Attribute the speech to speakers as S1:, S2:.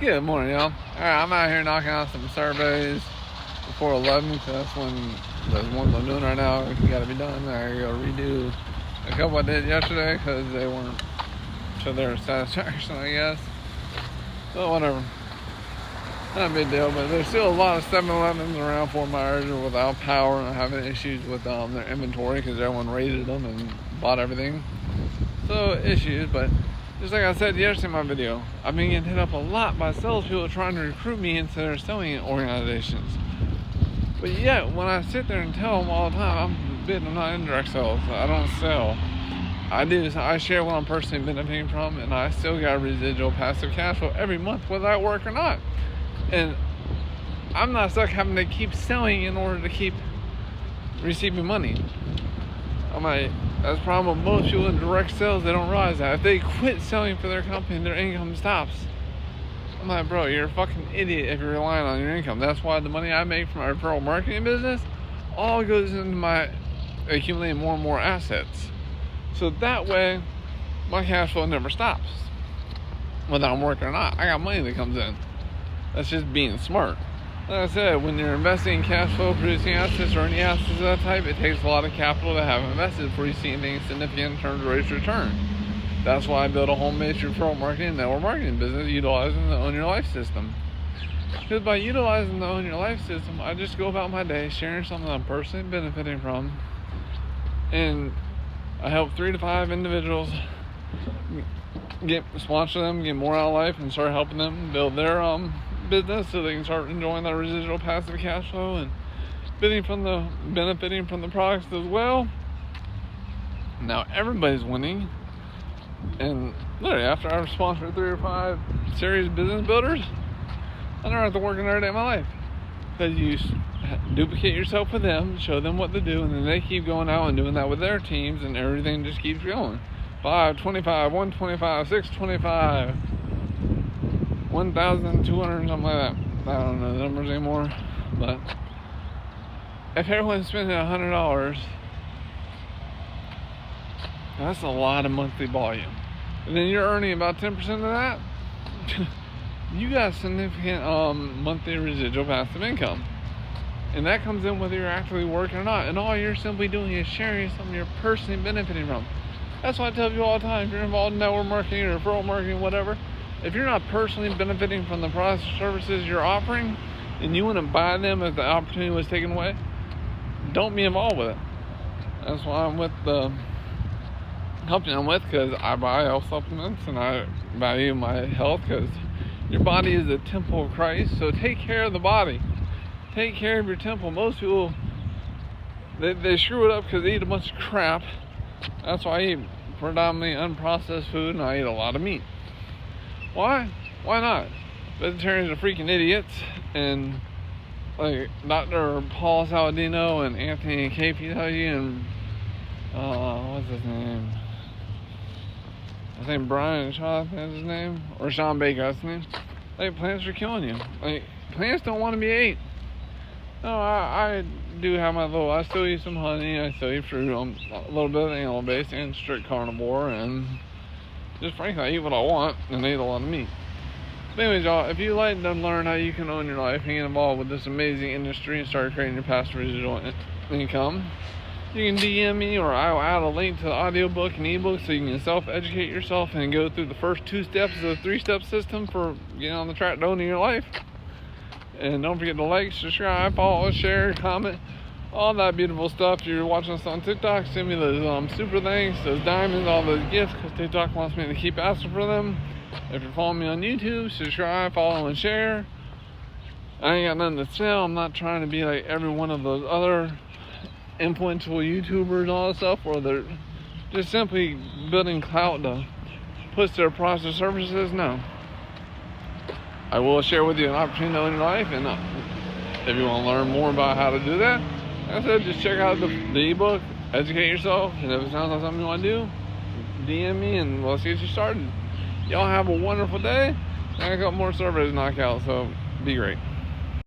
S1: Good morning, y'all. Alright, I'm out here knocking out some surveys before 11, because that's when those ones I'm doing right now gotta be done. I gotta redo a couple I did yesterday because they weren't to their satisfaction, I guess. But whatever. Not a big deal, but there's still a lot of 7-Elevens around Fort Myers or without power and having issues with their inventory because everyone raided them and bought everything. So, issues, but just like I said yesterday in my video, I've been getting hit up a lot by salespeople trying to recruit me into their selling organizations. But yet, when I sit there and tell them all the time, I'm not in direct sales, I don't sell. I share what I'm personally benefiting from, and I still got residual passive cash flow every month, whether I work or not. And I'm not stuck having to keep selling in order to keep receiving money. That's the problem with most people in direct sales. They don't realize that if they quit selling for their company, their income stops. I'm like, bro, you're a fucking idiot if you're relying on your income. That's why the money I make from my referral marketing business all goes into my accumulating more and more assets. So that way, my cash flow never stops. Whether I'm working or not, I got money that comes in. That's just being smart. Like I said, when you're investing in cash flow producing assets or any assets of that type, it takes a lot of capital to have invested before you see anything significant in terms of rates of return. That's why I built a home-based referral marketing and network marketing business utilizing the Own Your Life system. Because by utilizing the Own Your Life system, I just go about my day sharing something I'm personally benefiting from, and I help 3 to 5 individuals sponsor them, get more out of life, and start helping them build their business so they can start enjoying that residual passive cash flow and benefiting from the products as well. Now everybody's winning, and literally after I've sponsored 3 or 5 serious business builders, I never have to work another day of my life, because you duplicate yourself with them, show them what to do, and then they keep going out and doing that with their teams, and everything just keeps going. 525, 125, 625, 1,200, something like that. I don't know the numbers anymore, but if everyone's spending $100, that's a lot of monthly volume. And then you're earning about 10% of that, you got significant monthly residual passive income. And that comes in whether you're actually working or not. And all you're simply doing is sharing something you're personally benefiting from. That's why I tell you all the time, if you're involved in network marketing or referral marketing, whatever, if you're not personally benefiting from the products or services you're offering, and you wouldn't buy them if the opportunity was taken away, don't be involved with it. That's why I'm with the company I'm with, because I buy health supplements and I value my health, because your body is the temple of Christ. So take care of the body. Take care of your temple. Most people, they screw it up because they eat a bunch of crap. That's why I eat predominantly unprocessed food, and I eat a lot of meat. Why? Why not? Vegetarians are freaking idiots, and like Dr. Paul Saladino and Anthony Capey tell you, and what's his name? I think Brian Shaw is his name, or Sean Baker, that's his name. Like, plants are killing you. Like, plants don't want to be ate. No, I do have I still eat some honey, I still eat fruit, I'm a little bit of animal-based and strict carnivore, and just frankly, I eat what I want, and I eat a lot of meat. But anyways, y'all, if you'd like to learn how you can own your life and get involved with this amazing industry and start creating your passive residual income, you can DM me, or I'll add a link to the audiobook and ebook so you can self-educate yourself and go through the first 2 steps of the 3-step system for getting on the track to owning your life. And don't forget to like, subscribe, follow, share, comment, all that beautiful stuff. If you're watching us on TikTok, send me those super thanks, those diamonds, all those gifts, because TikTok wants me to keep asking for them. If you're following me on YouTube, subscribe, follow, and share. I ain't got nothing to sell. I'm not trying to be like every one of those other influential YouTubers and all that stuff, where they're just simply building clout to push their products or services. No. I will share with you an opportunity to own your life, and if you want to learn more about how to do that, like I said, just check out the ebook, educate yourself, and if it sounds like something you want to do, DM me and let's get you started. Y'all have a wonderful day. I got more surveys to knock out, so be great.